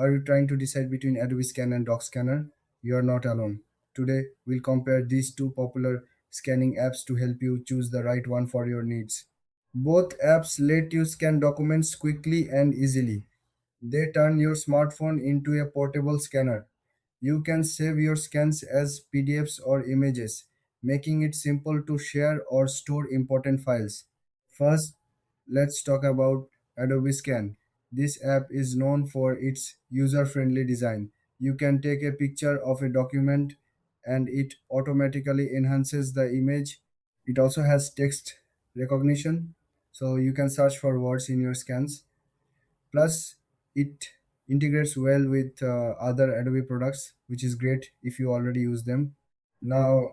Are you trying to decide between Adobe Scan and Doc Scanner? You are not alone. Today, we'll compare these two popular scanning apps to help you choose the right one for your needs. Both apps let you scan documents quickly and easily. They turn your smartphone into a portable scanner. You can save your scans as PDFs or images, making it simple to share or store important files. First, let's talk about Adobe Scan. This app is known for its user friendly design. You can take a picture of a document and it automatically enhances the image. It also has text recognition, so you can search for words in your scans. Plus, it integrates well with other Adobe products, which is great if you already use them. Now,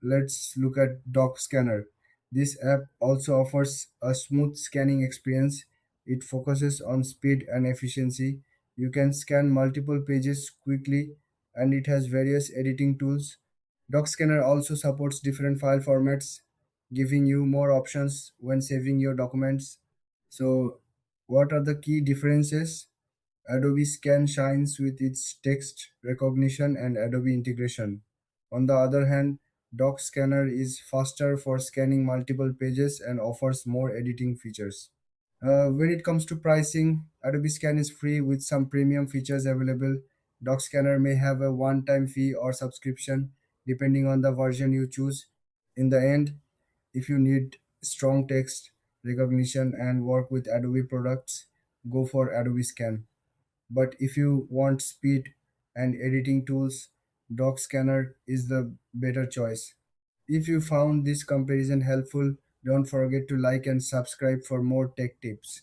let's look at Doc Scanner. This app also offers a smooth scanning experience. It focuses on speed and efficiency. You can scan multiple pages quickly and it has various editing tools. Doc Scanner also supports different file formats, giving you more options when saving your documents. So, what are the key differences? Adobe Scan shines with its text recognition and Adobe integration. On the other hand, Doc Scanner is faster for scanning multiple pages and offers more editing features. When it comes to pricing, Adobe Scan is free with some premium features available. Doc Scanner may have a one time fee or subscription depending on the version you choose. In the end, if you need strong text recognition and work with Adobe products, go for Adobe Scan. But if you want speed and editing tools, Doc Scanner is the better choice. If you found this comparison helpful, don't forget to like and subscribe for more tech tips.